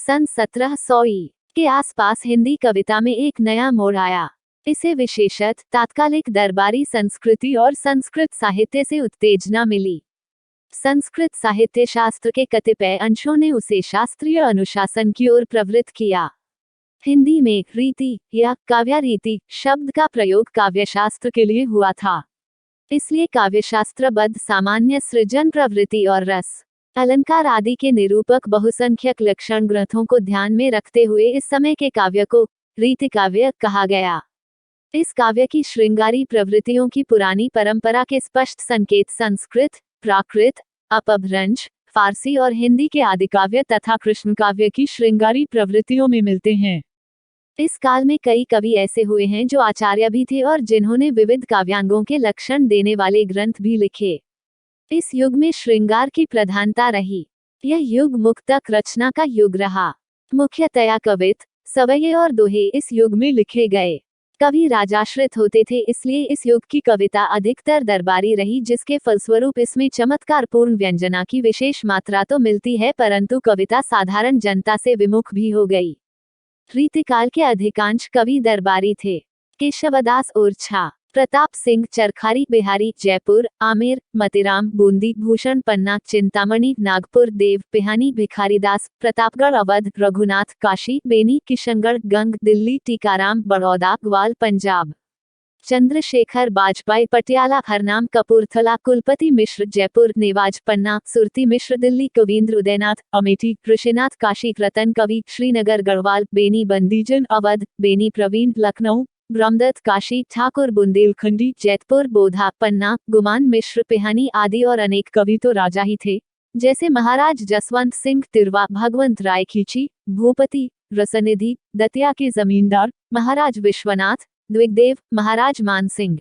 सन 1700 के आसपास हिंदी कविता में एक नया मोड़ आया। इसे विशेषत तात्कालिक दरबारी संस्कृति और संस्कृत साहित्य से उत्तेजना मिली। संस्कृत साहित्य शास्त्र के कतिपय अंशों ने उसे शास्त्रीय अनुशासन की ओर प्रवृत्त किया। हिंदी में रीति या काव्य रीति शब्द का प्रयोग काव्यशास्त्र के लिए हुआ था। इसलिए काव्यशास्त्रबद्ध सामान्य सृजन प्रवृत्ति और रस अलंकार आदि के निरूपक बहुसंख्यक लक्षण ग्रंथों को ध्यान में रखते हुए इस समय के काव्य को रीति काव्य कहा गया। इस काव्य की श्रृंगारी प्रवृत्तियों की पुरानी परंपरा के स्पष्ट संकेत संस्कृत, प्राकृत, अपभ्रंश, फारसी और हिंदी के आदिकाव्य तथा कृष्ण काव्य की श्रृंगारी प्रवृत्तियों में मिलते हैं। इस काल में कई कवि ऐसे हुए हैं जो आचार्य भी थे और जिन्होंने विविध काव्यांगों के लक्षण देने वाले ग्रंथ भी लिखे। इस युग में श्रृंगार की प्रधानता रही। यह युग मुक्तक रचना का युग रहा। मुख्यतया कवित, सवये और दोहे इस युग में लिखे गए। कवि राजाश्रित होते थे, इसलिए इस युग की कविता अधिकतर दरबारी रही, जिसके फलस्वरूप इसमें चमत्कारपूर्ण व्यंजना की विशेष मात्रा तो मिलती है, परंतु कविता साधारण जनता से विमुख भी हो गई। रीतिकाल के अधिकांश कवि दरबारी थे। केशवदास ओरछा, प्रताप सिंह चरखारी बिहारी जयपुर, आमेर, मतिराम बूंदी, भूषण पन्ना चिंतामणि नागपुर, देव पिहानी भिखारीदास प्रतापगढ़ अवध, रघुनाथ काशी बेनी किशनगढ़ गंग दिल्ली, टीकाराम बड़ौदा ग्वाल पंजाब, चंद्रशेखर बाजपेयी पटियाला, हरनाम कपूरथला, कुलपति मिश्र जयपुर, नेवाज पन्ना, सुरती मिश्र दिल्ली, कवींद्र उदयनाथ अमेठी, ऋषिनाथ काशी, रतन कवि श्रीनगर, गढ़वाल बेनी बंदीजन अवध, बेनी प्रवीण लखनऊ, ब्रह्मदत्त काशी, ठाकुर बुंदेलखंडी जैतपुर, बोधा पन्ना, गुमान मिश्र पिहानी आदि और अनेक कवि तो राजा ही थे, जैसे महाराज जसवंत सिंह तिरवा, भगवंत राय खींची, भूपति रसनिधि, दतिया के जमींदार महाराज विश्वनाथ द्विगदेव, महाराज मानसिंह।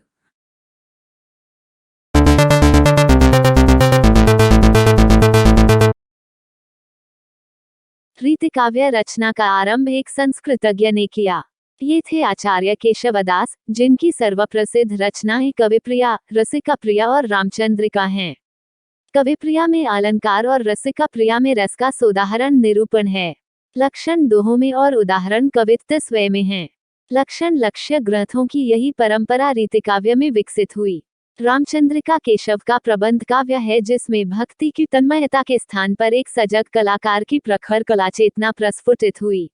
रीतिकाव्य रचना का आरंभ एक संस्कृतज्ञ ने किया। ये थे आचार्य केशवदास, जिनकी सर्वप्रसिद्ध रचनाएं कविप्रिया, रसिका प्रिया और रामचंद्रिका हैं। कविप्रिया में अलंकार और रसिका प्रिया में रस का सोदाहरण निरूपण है। लक्षण दोहों में और उदाहरण कवित्व स्वयं में हैं। लक्षण लक्ष्य ग्रंथों की यही परंपरा रीतिकाव्य में विकसित हुई। रामचंद्रिका केशव का प्रबंध काव्य है, जिसमें भक्ति की तन्मयता के स्थान पर एक सजग कलाकार की प्रखर कलाचेतना प्रस्फुटित हुई।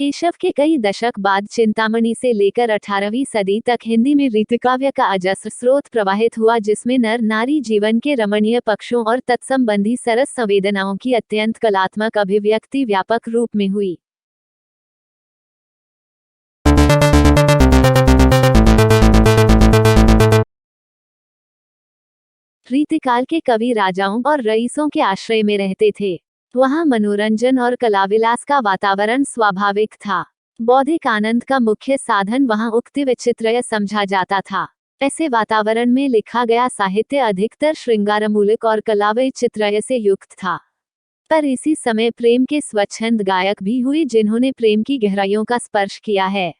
केशव के कई दशक बाद चिंतामणि से लेकर 18वीं सदी तक हिंदी में रीतिकाव्य का अजस्र स्रोत प्रवाहित हुआ, जिसमें नर नारी जीवन के रमणीय पक्षों और तत्संबंधी सरस संवेदनाओं की अत्यंत कलात्मक अभिव्यक्ति व्यापक रूप में हुई। रीतिकाल के कवि राजाओं और रईसों के आश्रय में रहते थे। वहां मनोरंजन और कलाविलास का वातावरण स्वाभाविक था। बौद्धिक आनंद का मुख्य साधन वहां उक्ति विचित्रय समझा जाता था। ऐसे वातावरण में लिखा गया साहित्य अधिकतर श्रृंगारमूलक और कलाविचित्रय से युक्त था। पर इसी समय प्रेम के स्वच्छंद गायक भी हुए, जिन्होंने प्रेम की गहराइयों का स्पर्श किया है।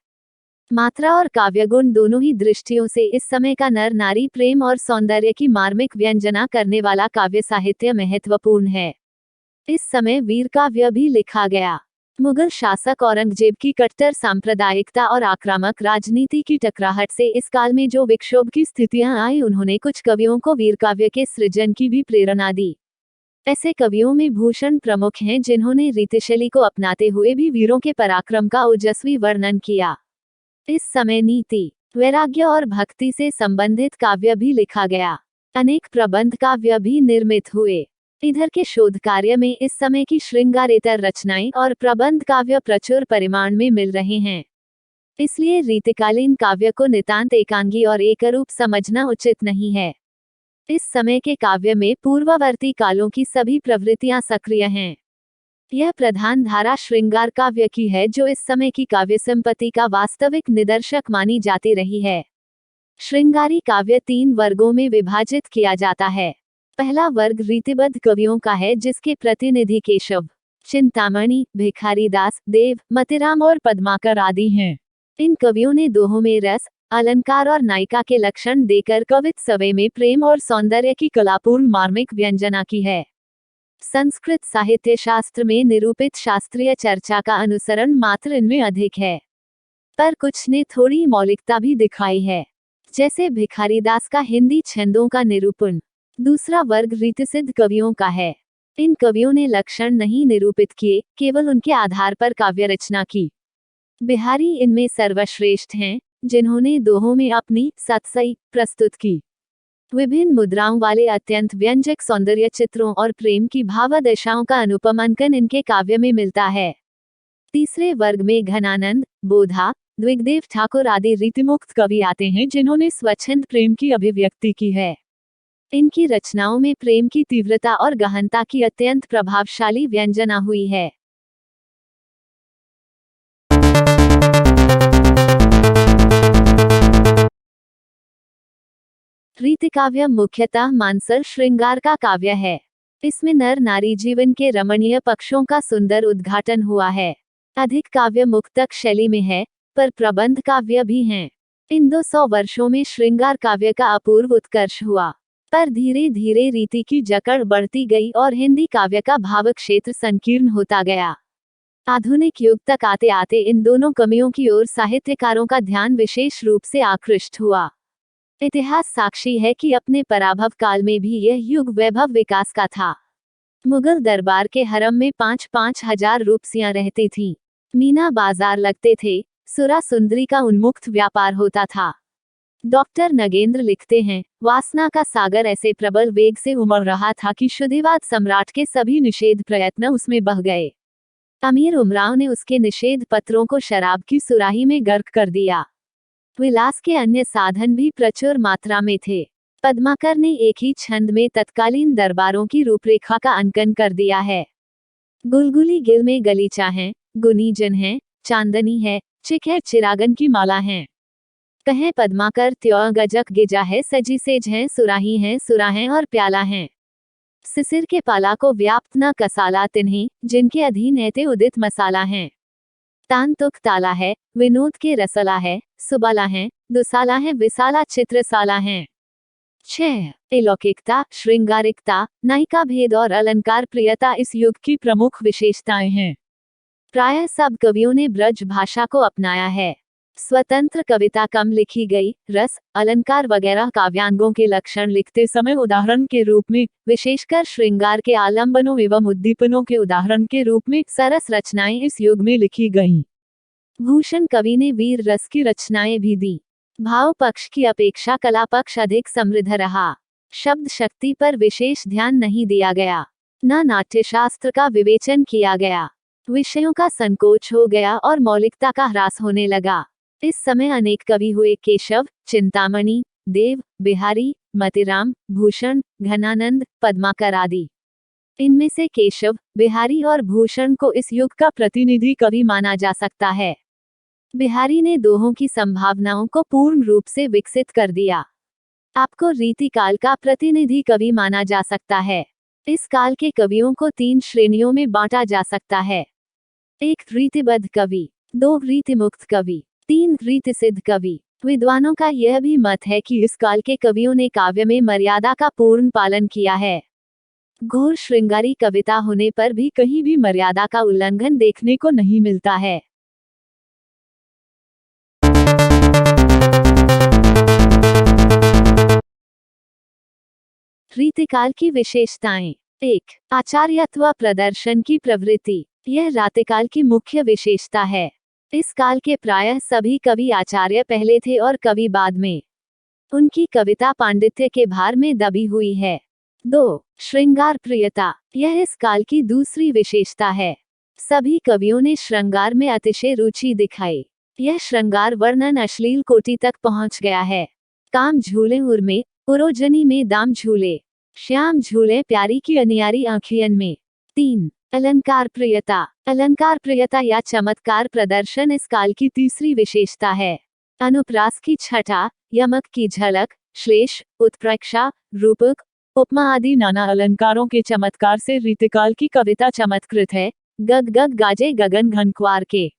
मात्रा और काव्यगुण दोनों ही दृष्टियों से इस समय का नर नारी प्रेम और सौंदर्य की मार्मिक व्यंजना करने वाला काव्य साहित्य महत्वपूर्ण है। इस समय वीर काव्य भी लिखा गया। मुगल शासक औरंगजेब की कट्टर सांप्रदायिकता और आक्रामक राजनीति की टकराहट से इस काल में जो विक्षोभ की स्थितियां आई, उन्होंने कुछ कवियों को वीर काव्य के सृजन की भी प्रेरणा दी। ऐसे कवियों में भूषण प्रमुख हैं, जिन्होंने रीतिशैली को अपनाते हुए भी वीरों के पराक्रम का ओजस्वी वर्णन किया। इस समय नीति, वैराग्य और भक्ति से संबंधित काव्य भी लिखा गया। अनेक प्रबंध काव्य भी निर्मित हुए। इधर के शोध कार्य में इस समय की श्रृंगारेतर रचनाएं और प्रबंध काव्य प्रचुर परिमाण में मिल रहे हैं। इसलिए रीतिकालीन काव्य को नितांत एकांगी और एकरूप समझना उचित नहीं है। इस समय के काव्य में पूर्ववर्ती कालों की सभी प्रवृत्तियां सक्रिय हैं। यह प्रधान धारा श्रृंगार काव्य की है, जो इस समय की काव्य संपत्ति का वास्तविक निदर्शक मानी जाती रही है। श्रृंगारी काव्य 3 वर्गों में विभाजित किया जाता है। पहला वर्ग रीतिबद्ध कवियों का है, जिसके प्रतिनिधि केशव, चिंतामणि, भिखारीदास, देव, मतिराम और पद्माकर आदि हैं। इन कवियों ने दोहों में रस, अलंकार और नायिका के लक्षण देकर कवित्व सवय में प्रेम और सौंदर्य की कलापूर्ण मार्मिक व्यंजना की है। संस्कृत साहित्य शास्त्र में निरूपित शास्त्रीय चर्चा का अनुसरण मात्र इनमें अधिक है, पर कुछ ने थोड़ी मौलिकता भी दिखाई है, जैसे भिखारीदास का हिंदी छंदों का निरूपण। दूसरा वर्ग रीतिसिद्ध कवियों का है। इन कवियों ने लक्षण नहीं निरूपित किए, केवल उनके आधार पर काव्य रचना की। बिहारी इनमें सर्वश्रेष्ठ हैं, जिन्होंने दोहों में अपनी सतसई प्रस्तुत की। विभिन्न मुद्राओं वाले अत्यंत व्यंजक सौंदर्य चित्रों और प्रेम की भावदशाओं का अनुपम अंकन इनके काव्य में मिलता है। तीसरे वर्ग में घनानंद, बोधा, द्विगदेव ठाकुर आदि रीतिमुक्त कवि आते हैं, जिन्होंने स्वच्छंद प्रेम की अभिव्यक्ति की है। इनकी रचनाओं में प्रेम की तीव्रता और गहनता की अत्यंत प्रभावशाली व्यंजना हुई है। रीतिकाव्य मुख्यतः मानसर श्रृंगार का काव्य है। इसमें नर नारी जीवन के रमणीय पक्षों का सुंदर उद्घाटन हुआ है। अधिक काव्य मुक्तक शैली में है, पर प्रबंध काव्य भी हैं। इन 200 वर्षों में श्रृंगार काव्य का अपूर्व उत्कर्ष हुआ, पर धीरे धीरे रीति की जकड़ बढ़ती गई और हिंदी काव्य का भाव क्षेत्र संकीर्ण होता गया। आधुनिक युग तक आते आते इन दोनों कवियों की ओर साहित्यकारों का ध्यान विशेष रूप से आकृष्ट हुआ। इतिहास साक्षी है कि अपने पराभव काल में भी यह युग वैभव विकास का था। मुगल दरबार के हरम में 5-5 हजार रूपसियां रहती थीं। मीना बाजार लगते थे, सुरा सुंदरी का उन्मुक्त व्यापार होता था। डॉक्टर नगेंद्र लिखते हैं, वासना का सागर ऐसे प्रबल वेग से उमड़ रहा था कि शुद्धिवाद सम्राट के सभी निषेध प्रयत्न उसमें बह गए। अमीर उमराव ने उसके निषेध पत्रों को शराब की सुराही में गर्क कर दिया। विलास के अन्य साधन भी प्रचुर मात्रा में थे। पद्माकर ने एक ही छंद में तत्कालीन दरबारों की रूपरेखा का अंकन कर दिया है। गुलगुली गिल में गलीचा है, गुनीजन है, चांदनी है, चिक है, चिरागन की माला है। कहें पद्माकर त्यों गजक गिजा है, सजी सेज है, सुराही है, सुरा है और प्याला है। सिसिर के पाला को व्याप्त न कसाला तिन्हीं, जिनके अधीन ऐते उदित मसाला है। तान तुक ताला है, विनोद के रसला है, सुबाला है, दुसाला है, विसाला चित्रसाला है। 6. अलौकिकता, श्रृंगारिकता, नायिका भेद और अलंकार प्रियता इस युग की प्रमुख विशेषताएं हैं। प्रायः सब कवियों ने ब्रज भाषा को अपनाया है। स्वतंत्र कविता कम लिखी गई। रस, अलंकार वगैरह काव्यांगों के लक्षण लिखते समय उदाहरण के रूप में, विशेषकर श्रृंगार के आलंबनों एवं उद्दीपनों के उदाहरण के रूप में सरस रचनाएं इस युग में लिखी गईं। भूषण कवि ने वीर रस की रचनाएं भी दी। भाव पक्ष की अपेक्षा कला पक्ष अधिक समृद्ध रहा। शब्द शक्ति पर विशेष ध्यान नहीं दिया गया, न नाट्यशास्त्र का विवेचन किया गया। विषयों का संकोच हो गया और मौलिकता का ह्रास होने लगा। इस समय अनेक कवि हुए, केशव, चिंतामणि, देव, बिहारी, मतिराम, भूषण, घनानंद, पद्माकर आदि। इनमें से केशव, बिहारी और भूषण को इस युग का प्रतिनिधि कवि माना जा सकता है। बिहारी ने दोहों की संभावनाओं को पूर्ण रूप से विकसित कर दिया। आपको रीतिकाल का प्रतिनिधि कवि माना जा सकता है। इस काल के कवियों को 3 श्रेणियों में बांटा जा सकता है। 1. रीतिबद्ध कवि, 2. रीतिमुक्त कवि, 3. रीतिसिद्ध कवि। विद्वानों का यह भी मत है कि इस काल के कवियों ने काव्य में मर्यादा का पूर्ण पालन किया है। घोर श्रृंगारी कविता होने पर भी कहीं भी मर्यादा का उल्लंघन देखने को नहीं मिलता है। रीतिकाल की विशेषताएं। 1. आचार्यत्व प्रदर्शन की प्रवृत्ति। यह रातिकाल की मुख्य विशेषता है। इस काल के प्रायः सभी कवि आचार्य पहले थे और कवि बाद में। उनकी कविता पांडित्य के भार में दबी हुई है। 2. श्रृंगार प्रियता। यह इस काल की दूसरी विशेषता है। सभी कवियों ने श्रृंगार में अतिशय रुचि दिखाई। यह श्रृंगार वर्णन अश्लील कोटि तक पहुंच गया है। काम झूले उर्मे, उरोजनी में दाम झूले, श्याम झूले प्यारी की अनियारी आँखियन में। 3. अलंकार प्रियता। अलंकार प्रियता या चमत्कार प्रदर्शन इस काल की तीसरी विशेषता है। अनुप्रास की छटा, यमक की झलक, श्लेष, उत्प्रेक्षा, रूपक, उपमा आदि नाना अलंकारों के चमत्कार से रीतिकाल की कविता चमत्कृत है। गग गग गाजे गगन घनख्वार के।